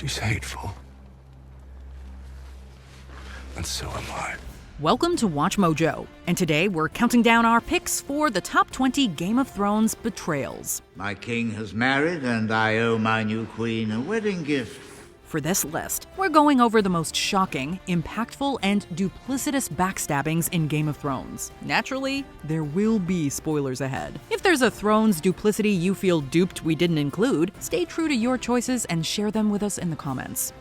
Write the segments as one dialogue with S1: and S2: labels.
S1: She's hateful. And so am I.
S2: Welcome to Watch Mojo, and today we're counting down our picks for the top 20 Game of Thrones betrayals.
S3: My king has married, and I owe my new queen a wedding gift.
S2: For this list, we're going over the most shocking, impactful, and duplicitous backstabbings in Game of Thrones. Naturally, there will be spoilers ahead. If there's a Thrones duplicity you feel duped we didn't include, stay true to your choices and share them with us in the comments.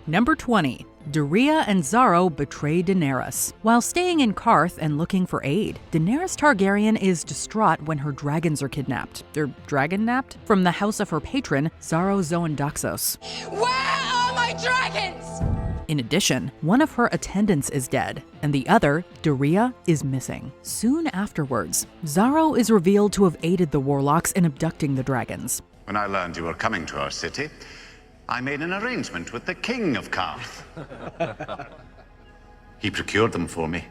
S2: Number 20. Doreah and Xaro betray Daenerys. While staying in Qarth and looking for aid, Daenerys Targaryen is distraught when her dragons are kidnapped. They're dragon-napped? From the house of her patron, Xaro Zoandaxos.
S4: Where are my dragons?
S2: In addition, one of her attendants is dead, and the other, Doreah, is missing. Soon afterwards, Xaro is revealed to have aided the warlocks in abducting the dragons.
S5: When I learned you were coming to our city, I made an arrangement with the king of Qarth. He procured them for me.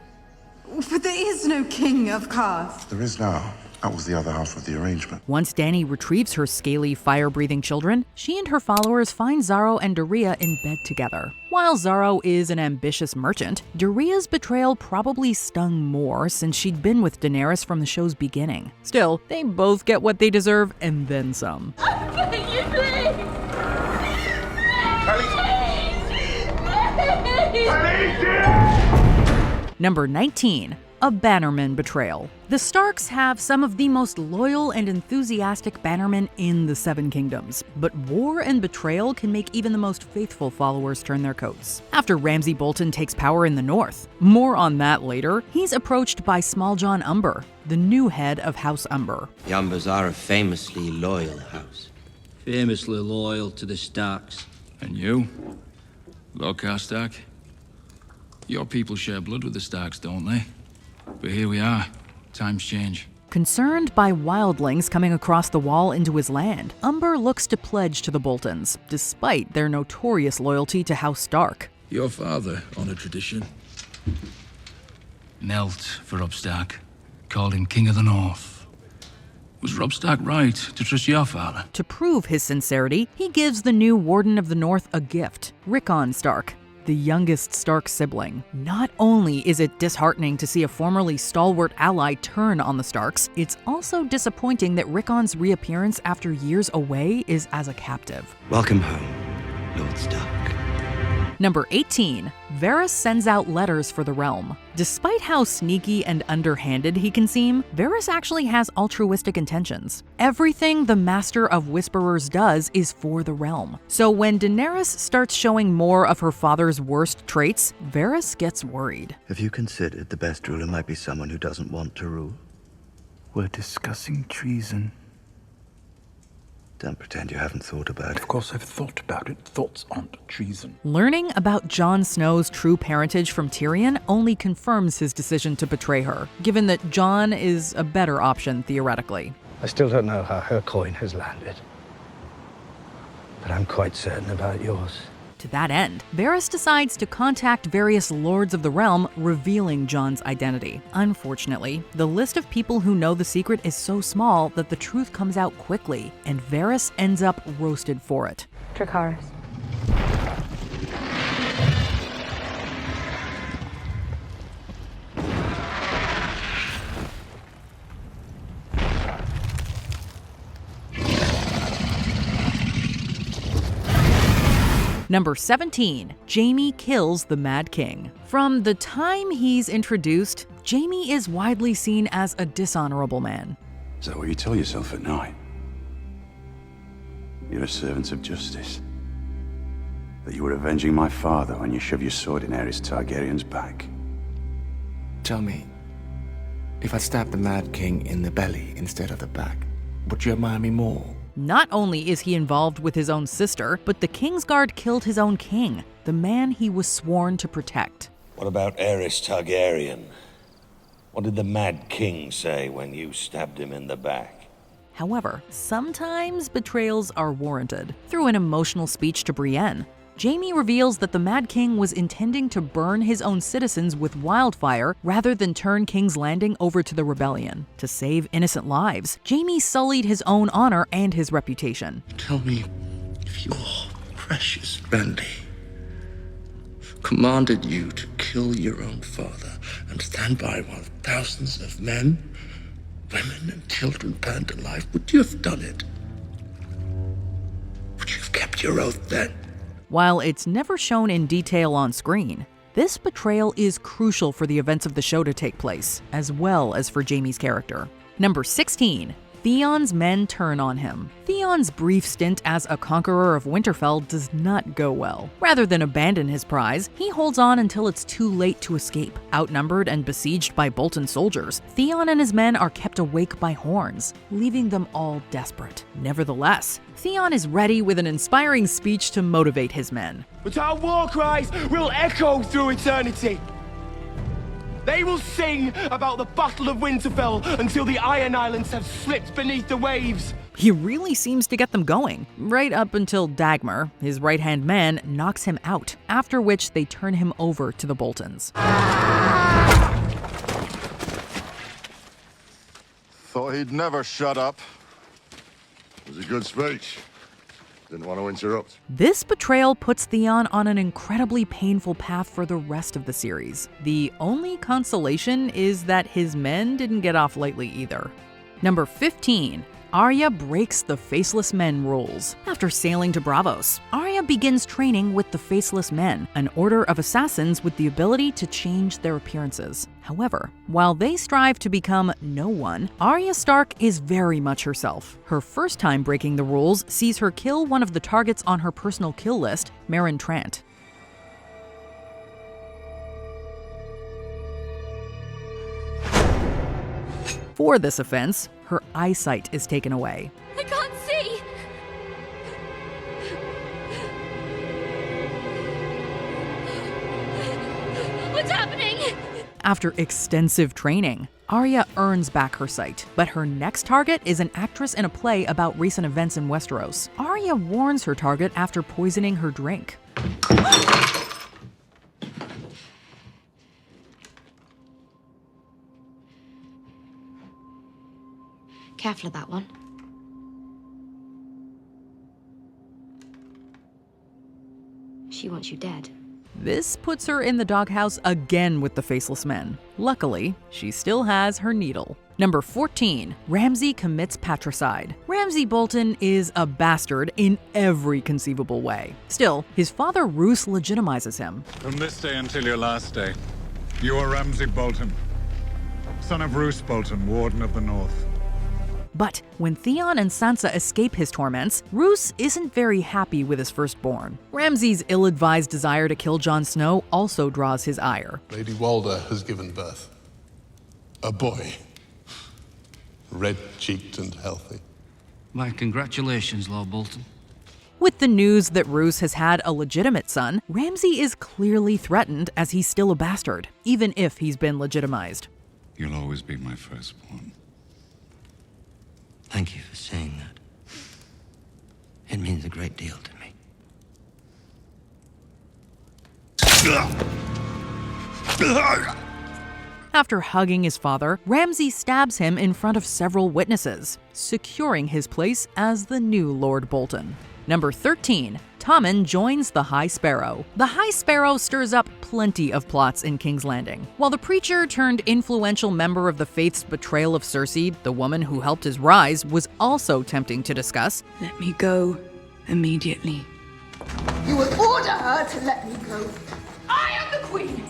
S4: But there is no king of Qarth.
S1: There is now. That was the other half of the arrangement.
S2: Once Dany retrieves her scaly, fire-breathing children, she and her followers find Xaro and Doreah in bed together. While Xaro is an ambitious merchant, Doreah's betrayal probably stung more since she'd been with Daenerys from the show's beginning. Still, they both get what they deserve and then some. Number 19. A Bannerman betrayal. The Starks have some of the most loyal and enthusiastic bannermen in the Seven Kingdoms, but war and betrayal can make even the most faithful followers turn their coats. After Ramsay Bolton takes power in the north, more on that later, he's approached by Small John Umber, the new head of House Umber.
S6: The Umbers are a famously loyal house.
S7: Famously loyal to the Starks.
S8: And you? Lockhart Stark? Your people share blood with the Starks, don't they? But here we are. Times change.
S2: Concerned by wildlings coming across the wall into his land, Umber looks to pledge to the Boltons, despite their notorious loyalty to House Stark.
S8: Your father honored tradition. Knelt for Robb Stark. Called him King of the North. Was Robb Stark right to trust your father?
S2: To prove his sincerity, he gives the new Warden of the North a gift, Rickon Stark, the youngest Stark sibling. Not only is it disheartening to see a formerly stalwart ally turn on the Starks, it's also disappointing that Rickon's reappearance after years away is as a captive.
S6: Welcome home, Lord Stark.
S2: Number 18. Varys sends out letters for the realm. Despite how sneaky and underhanded he can seem, Varys actually has altruistic intentions. Everything the Master of Whisperers does is for the realm. So when Daenerys starts showing more of her father's worst traits, Varys gets worried.
S9: Have you considered the best ruler might be someone who doesn't want to rule?
S1: We're discussing treason.
S9: Don't pretend you haven't thought about it.
S1: Of course I've thought about it. Thoughts aren't treason.
S2: Learning about Jon Snow's true parentage from Tyrion only confirms his decision to betray her, given that Jon is a better option theoretically.
S10: I still don't know how her coin has landed, but I'm quite certain about yours.
S2: To that end, Varys decides to contact various lords of the realm, revealing Jon's identity. Unfortunately, the list of people who know the secret is so small that the truth comes out quickly, and Varys ends up roasted for it.
S4: Dracarys.
S2: Number 17. Jaime kills the Mad King. From the time he's introduced, Jaime is widely seen as a dishonorable man.
S1: Is that what you tell yourself at night? You're a servant of justice. That you were avenging my father when you shoved your sword in Aerys Targaryen's back.
S11: Tell me, if I stabbed the Mad King in the belly instead of the back, would you admire me more?
S2: Not only is he involved with his own sister, but the Kingsguard killed his own king, the man he was sworn to protect.
S12: What about Aerys Targaryen? What did the Mad King say when you stabbed him in the back?
S2: However, sometimes betrayals are warranted. Through an emotional speech to Brienne, Jaime reveals that the Mad King was intending to burn his own citizens with wildfire rather than turn King's Landing over to the rebellion. To save innocent lives, Jaime sullied his own honor and his reputation.
S11: Tell me if you're precious Renly commanded you to kill your own father and stand by while thousands of men, women, and children burned alive, would you have done it? Would you have kept your oath then?
S2: While it's never shown in detail on screen, this betrayal is crucial for the events of the show to take place, as well as for Jaime's character. Number 16. Theon's men turn on him. Theon's brief stint as a conqueror of Winterfell does not go well. Rather than abandon his prize, he holds on until it's too late to escape. Outnumbered and besieged by Bolton soldiers, Theon and his men are kept awake by horns, leaving them all desperate. Nevertheless, Theon is ready with an inspiring speech to motivate his men.
S13: But our war cries will echo through eternity. They will sing about the Battle of Winterfell until the Iron Islands have slipped beneath the waves.
S2: He really seems to get them going, right up until Dagmar, his right-hand man, knocks him out, after which they turn him over to the Boltons.
S14: Thought he'd never shut up. It was a good speech. Didn't want to interrupt.
S2: This betrayal puts Theon on an incredibly painful path for the rest of the series. The only consolation is that his men didn't get off lightly either. Number 15. Arya breaks the Faceless Men rules. After sailing to Braavos, Arya begins training with the Faceless Men, an order of assassins with the ability to change their appearances. However, while they strive to become no one, Arya Stark is very much herself. Her first time breaking the rules sees her kill one of the targets on her personal kill list, Meryn Trant. For this offense, her eyesight is taken away.
S4: I can't see! What's happening?
S2: After extensive training, Arya earns back her sight, but her next target is an actress in a play about recent events in Westeros. Arya warns her target after poisoning her drink.
S15: Careful of that one. She wants you dead.
S2: This puts her in the doghouse again with the Faceless Men. Luckily, she still has her needle. Number 14. Ramsay commits patricide. Ramsay Bolton is a bastard in every conceivable way. Still, his father Roose legitimizes him.
S16: From this day until your last day, you are Ramsay Bolton, son of Roose Bolton, Warden of the North.
S2: But when Theon and Sansa escape his torments, Roose isn't very happy with his firstborn. Ramsay's ill-advised desire to kill Jon Snow also draws his ire.
S17: Lady Walder has given birth. A boy. Red-cheeked and healthy.
S7: My congratulations, Lord Bolton.
S2: With the news that Roose has had a legitimate son, Ramsay is clearly threatened as he's still a bastard, even if he's been legitimized.
S16: You'll always be my firstborn.
S6: Thank you for saying that. It means a great deal to me.
S2: After hugging his father, Ramsay stabs him in front of several witnesses, securing his place as the new Lord Bolton. Number 13. Tommen joins the High Sparrow. The High Sparrow stirs up plenty of plots in King's Landing. While the preacher turned influential member of the Faith's betrayal of Cersei, the woman who helped his rise, was also tempting to discuss.
S18: Let me go immediately.
S4: You will order her to let me go. I am the queen!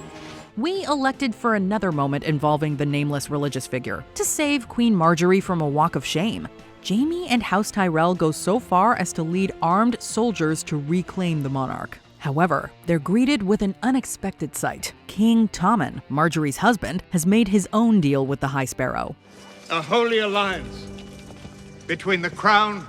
S2: We elected for another moment involving the nameless religious figure, to save Queen Marjorie from a walk of shame. Jaime and House Tyrell go so far as to lead armed soldiers to reclaim the monarch. However, they're greeted with an unexpected sight. King Tommen, Marjorie's husband, has made his own deal with the High Sparrow.
S19: A holy alliance between the crown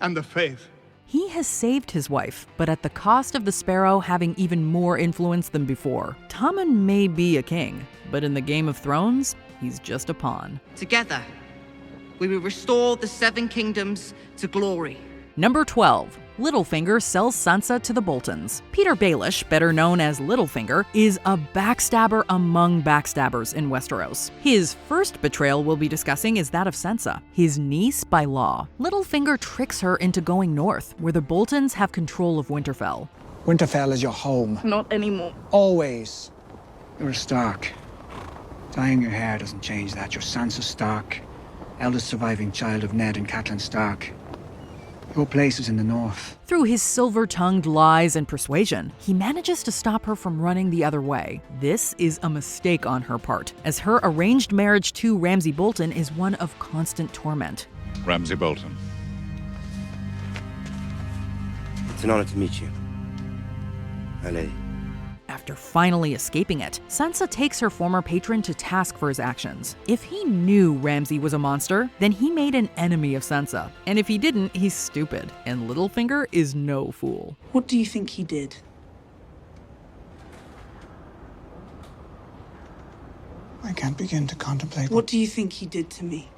S19: and the faith.
S2: He has saved his wife, but at the cost of the Sparrow having even more influence than before. Tommen may be a king, but in the Game of Thrones, he's just a pawn.
S20: Together, we will restore the Seven Kingdoms to glory.
S2: Number 12. Littlefinger sells Sansa to the Boltons. Peter Baelish, better known as Littlefinger, is a backstabber among backstabbers in Westeros. His first betrayal we'll be discussing is that of Sansa, his niece by law. Littlefinger tricks her into going north, where the Boltons have control of Winterfell.
S20: Winterfell is your home.
S18: Not anymore.
S20: Always. You're a Stark. Dyeing your hair doesn't change that. You're Sansa Stark, eldest surviving child of Ned and Catelyn Stark. Your place is in the north.
S2: Through his silver-tongued lies and persuasion, he manages to stop her from running the other way. This is a mistake on her part, as her arranged marriage to Ramsay Bolton is one of constant torment.
S16: Ramsay Bolton.
S6: It's an honor to meet you, my lady.
S2: After finally escaping it, Sansa takes her former patron to task for his actions. If he knew Ramsay was a monster, then he made an enemy of Sansa. And if he didn't, he's stupid. And Littlefinger is no fool.
S18: What do you think he did?
S20: I can't begin to contemplate.
S18: What do you think he did to me?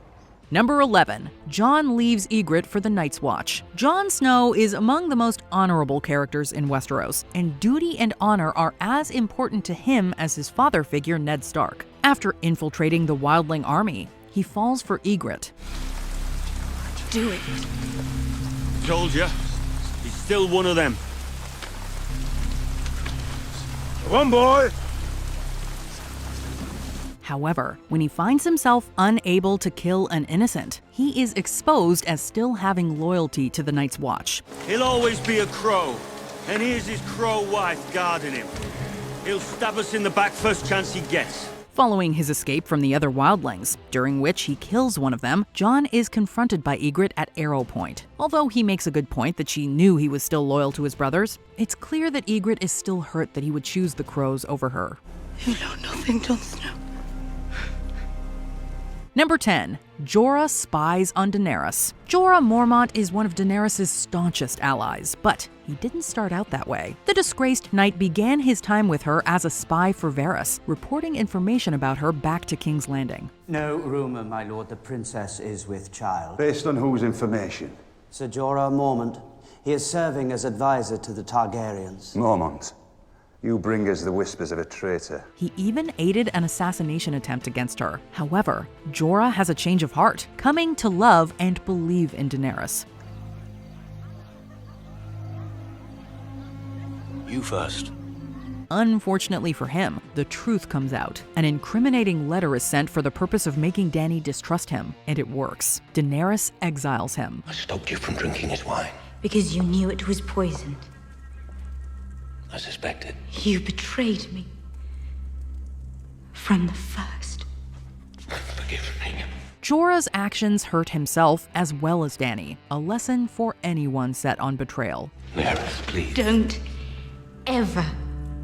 S2: Number 11. Jon leaves Ygritte for the Night's Watch. Jon Snow is among the most honorable characters in Westeros, and duty and honor are as important to him as his father figure Ned Stark. After infiltrating the wildling army, he falls for Ygritte.
S18: Do it.
S12: Told you. He's still one of them. One boy!
S2: However, when he finds himself unable to kill an innocent, he is exposed as still having loyalty to the Night's Watch.
S12: He'll always be a crow, and here's his crow wife guarding him. He'll stab us in the back first chance he gets.
S2: Following his escape from the other wildlings, during which he kills one of them, Jon is confronted by Ygritte at arrow point. Although he makes a good point that she knew he was still loyal to his brothers, it's clear that Ygritte is still hurt that he would choose the crows over her.
S18: You know nothing, Jon Snow.
S2: Number 10. Jorah spies on Daenerys. Jorah Mormont is one of Daenerys' staunchest allies, but he didn't start out that way. The disgraced knight began his time with her as a spy for Varys, reporting information about her back to King's Landing.
S21: No rumor, my lord, the princess is with child.
S1: Based on whose information?
S21: Sir Jorah Mormont. He is serving as advisor to the Targaryens.
S1: Mormont. You bring us the whispers of a traitor.
S2: He even aided an assassination attempt against her. However, Jorah has a change of heart, coming to love and believe in Daenerys.
S6: You first.
S2: Unfortunately for him, the truth comes out. An incriminating letter is sent for the purpose of making Dany distrust him, and it works. Daenerys exiles him.
S6: I stopped you from drinking his wine.
S15: Because you knew it was poisoned.
S6: I suspected.
S15: You betrayed me. From the first.
S6: Forgive me.
S2: Jorah's actions hurt himself as well as Dany, a lesson for anyone set on betrayal.
S6: Daenerys, please.
S15: Don't ever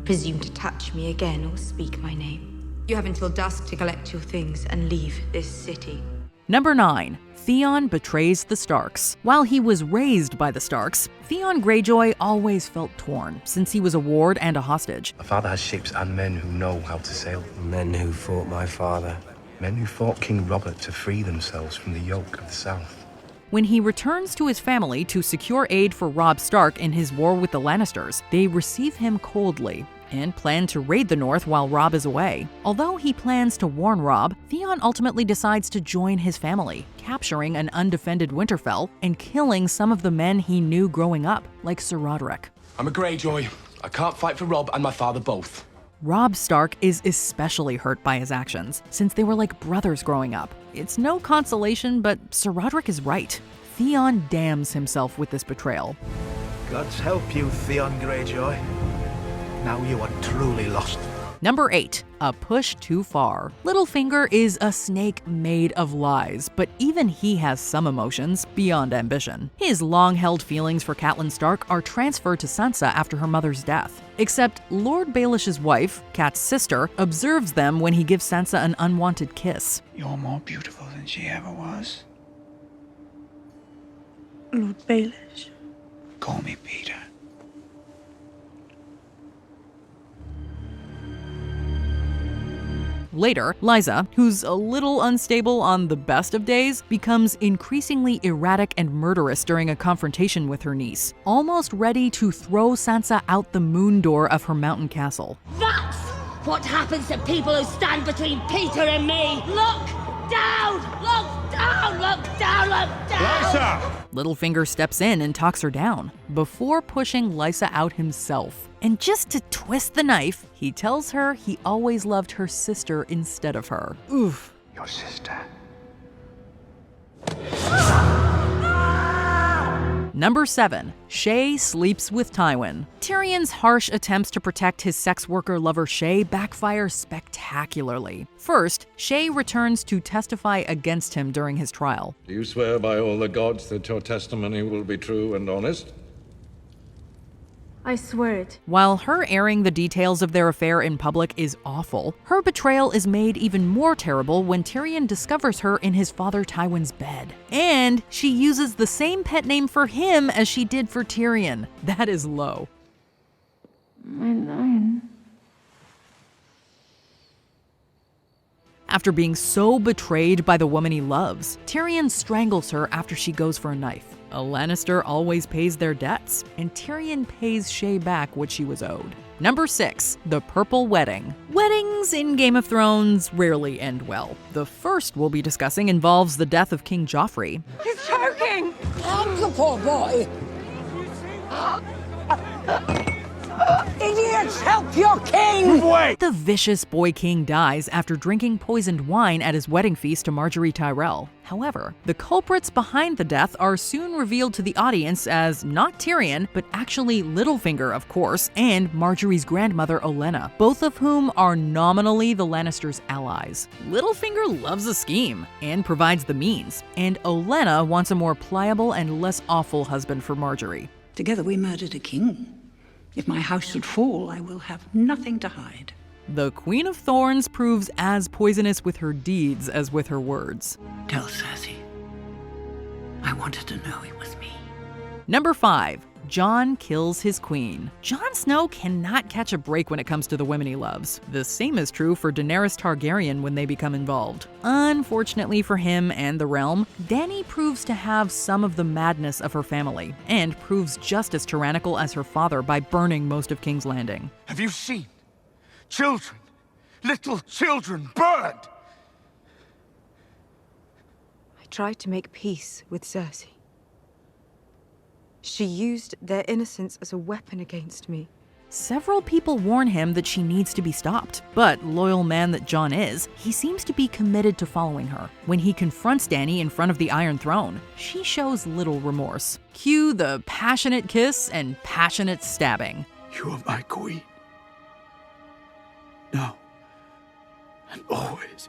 S15: presume to touch me again or speak my name. You have until dusk to collect your things and leave this city.
S2: Number 9. Theon betrays the Starks. While he was raised by the Starks, Theon Greyjoy always felt torn, since he was a ward and a hostage.
S10: My father has ships and men who know how to sail.
S6: Men who fought my father.
S10: Men who fought King Robert to free themselves from the yoke of the South.
S2: When he returns to his family to secure aid for Robb Stark in his war with the Lannisters, they receive him coldly and plan to raid the North while Robb is away. Although he plans to warn Robb, Theon ultimately decides to join his family, capturing an undefended Winterfell and killing some of the men he knew growing up, like Sir Roderick.
S13: I'm a Greyjoy. I can't fight for Robb and my father both.
S2: Robb Stark is especially hurt by his actions, since they were like brothers growing up. It's no consolation, but Sir Roderick is right. Theon damns himself with this betrayal.
S20: God's help you, Theon Greyjoy. Now you are truly lost.
S2: Number 8. A push too far. Littlefinger is a snake made of lies, but even he has some emotions beyond ambition. His long-held feelings for Catelyn Stark are transferred to Sansa after her mother's death. Except Lord Baelish's wife, Cat's sister, observes them when he gives Sansa an unwanted kiss.
S20: You're more beautiful than she ever was.
S18: Lord Baelish.
S20: Call me Peter.
S2: Later, Lysa, who's a little unstable on the best of days, becomes increasingly erratic and murderous during a confrontation with her niece, almost ready to throw Sansa out the moon door of her mountain castle.
S3: That's what happens to people who stand between Peter and me! Look down! Look down! Look down! Look down!
S14: Lysa!
S2: Littlefinger steps in and talks her down, before pushing Lysa out himself. And just to twist the knife, he tells her he always loved her sister instead of her. Oof.
S10: Your sister.
S2: Number 7. Shae sleeps with Tywin. Tyrion's harsh attempts to protect his sex worker lover Shae backfire spectacularly. First, Shae returns to testify against him during his trial.
S22: Do you swear by all the gods that your testimony will be true and honest?
S15: I swear it.
S2: While her airing the details of their affair in public is awful, her betrayal is made even more terrible when Tyrion discovers her in his father Tywin's bed. And she uses the same pet name for him as she did for Tyrion. That is low.
S15: I know.
S2: After being so betrayed by the woman he loves, Tyrion strangles her after she goes for a knife. A Lannister always pays their debts, and Tyrion pays Shae back what she was owed. Number 6. The Purple Wedding. Weddings in Game of Thrones rarely end well. The first we'll be discussing involves the death of King Joffrey.
S4: He's choking! Help the poor boy! Idiots, help your king!
S2: Wait! The vicious boy king dies after drinking poisoned wine at his wedding feast to Marjorie Tyrell. However, the culprits behind the death are soon revealed to the audience as not Tyrion, but actually Littlefinger, of course, and Marjorie's grandmother Olenna, both of whom are nominally the Lannisters' allies. Littlefinger loves a scheme and provides the means, and Olenna wants a more pliable and less awful husband for Marjorie.
S18: Together we murdered a king. If my house should fall, I will have nothing to hide.
S2: The Queen of Thorns proves as poisonous with her deeds as with her words.
S18: Tell Cersei. I wanted to know it was me.
S2: Number 5. Jon kills his queen. Jon Snow cannot catch a break when it comes to the women he loves. The same is true for Daenerys Targaryen when they become involved. Unfortunately for him and the realm, Dany proves to have some of the madness of her family, and proves just as tyrannical as her father by burning most of King's Landing.
S13: Have you seen children, little children burned?
S15: I tried to make peace with Cersei. She used their innocence as a weapon against me.
S2: Several people warn him that she needs to be stopped, but loyal man that Jon is, he seems to be committed to following her. When he confronts Dany in front of the Iron Throne, she shows little remorse. Cue the passionate kiss and passionate stabbing.
S10: You are my queen. Now and always.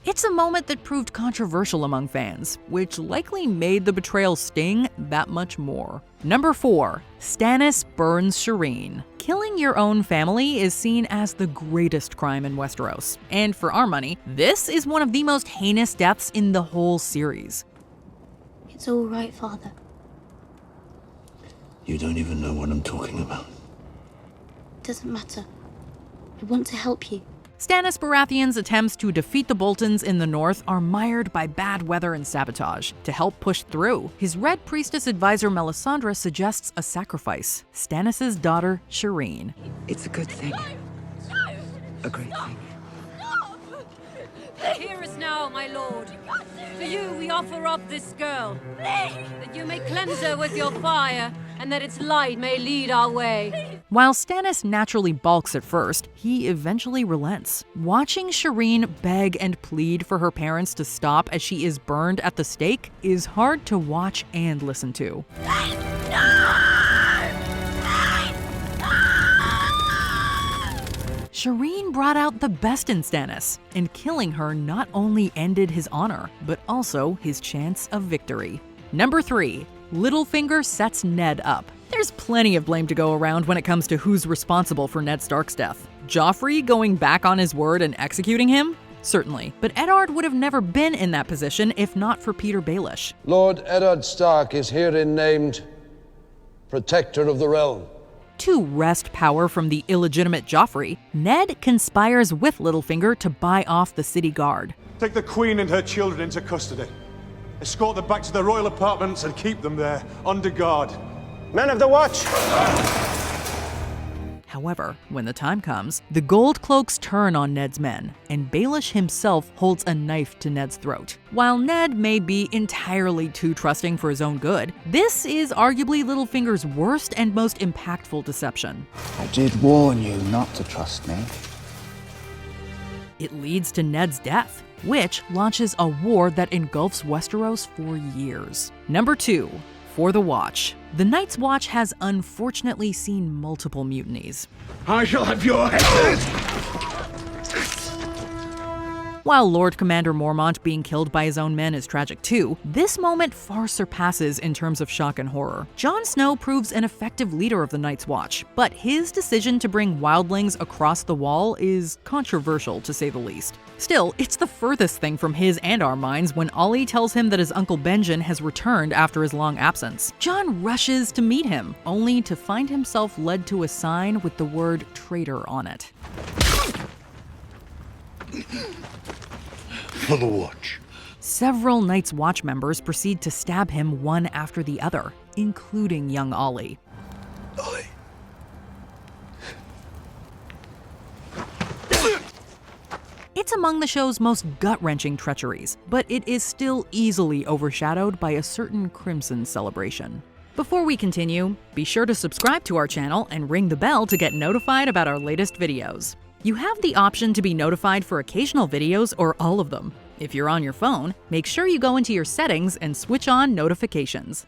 S2: It's a moment that proved controversial among fans, which likely made the betrayal sting that much more. Number 4. Stannis burns Shireen. Killing your own family is seen as the greatest crime in Westeros. And for our money, this is one of the most heinous deaths in the whole series.
S23: It's all right, Father.
S9: You don't even know what I'm talking about.
S23: Doesn't matter. I want to help you.
S2: Stannis Baratheon's attempts to defeat the Boltons in the north are mired by bad weather and sabotage. To help push through, his Red Priestess advisor Melisandre suggests a sacrifice: Stannis' daughter, Shireen.
S18: It's a good thing. A great thing.
S3: Hear us now, my lord. To you we offer up this girl, that you may cleanse her with your fire, and that its light may lead our way.
S2: While Stannis naturally balks at first, he eventually relents. Watching Shireen beg and plead for her parents to stop as she is burned at the stake is hard to watch and listen to. Shireen brought out the best in Stannis, and killing her not only ended his honor, but also his chance of victory. Number 3. Littlefinger sets Ned up. There's plenty of blame to go around when it comes to who's responsible for Ned Stark's death. Joffrey going back on his word and executing him? Certainly. But Eddard would have never been in that position if not for Peter Baelish.
S5: Lord Eddard Stark is herein named Protector of the Realm.
S2: To wrest power from the illegitimate Joffrey, Ned conspires with Littlefinger to buy off the city guard.
S8: Take the Queen and her children into custody. Escort them back to their royal apartments and keep them there, under guard.
S10: Men of the Watch!
S2: However, when the time comes, the Gold Cloaks turn on Ned's men, and Baelish himself holds a knife to Ned's throat. While Ned may be entirely too trusting for his own good, this is arguably Littlefinger's worst and most impactful deception.
S20: I did warn you not to trust me.
S2: It leads to Ned's death, which launches a war that engulfs Westeros for years. Number 2. For the Watch. The Night's Watch has unfortunately seen multiple mutinies.
S19: I shall have your head!
S2: While Lord Commander Mormont being killed by his own men is tragic too, this moment far surpasses in terms of shock and horror. Jon Snow proves an effective leader of the Night's Watch, but his decision to bring wildlings across the wall is controversial to say the least. Still, it's the furthest thing from his and our minds when Ollie tells him that his uncle Benjen has returned after his long absence. Jon rushes to meet him, only to find himself led to a sign with the word traitor on it.
S14: For the Watch.
S2: Several Night's Watch members proceed to stab him one after the other, including young Ollie. It's among the show's most gut-wrenching treacheries, but it is still easily overshadowed by a certain Crimson celebration. Before we continue, be sure to subscribe to our channel and ring the bell to get notified about our latest videos. You have the option to be notified for occasional videos or all of them. If you're on your phone, make sure you go into your settings and switch on notifications.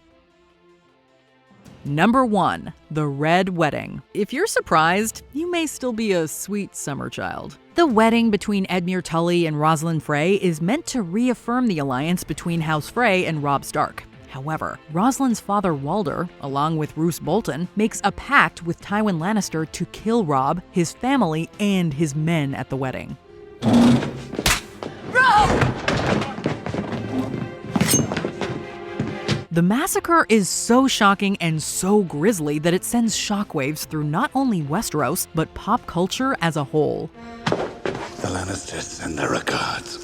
S2: Number 1. The Red Wedding. If you're surprised, you may still be a sweet summer child. The wedding between Edmure Tully and Rosalind Frey is meant to reaffirm the alliance between House Frey and Robb Stark. However, Rosalind's father Walder, along with Roose Bolton, makes a pact with Tywin Lannister to kill Robb, his family, and his men at the wedding. The massacre is so shocking and so grisly that it sends shockwaves through not only Westeros, but pop culture as a whole.
S14: The Lannisters send their regards.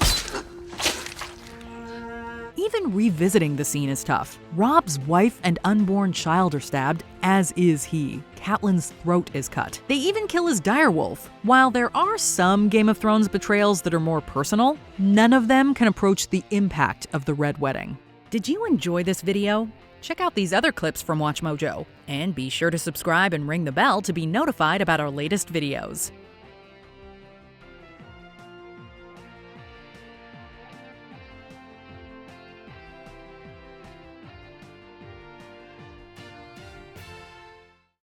S2: Even revisiting the scene is tough. Robb's wife and unborn child are stabbed, as is he. Catelyn's throat is cut. They even kill his direwolf. While there are some Game of Thrones betrayals that are more personal, none of them can approach the impact of the Red Wedding. Did you enjoy this video? Check out these other clips from WatchMojo, and be sure to subscribe and ring the bell to be notified about our latest videos.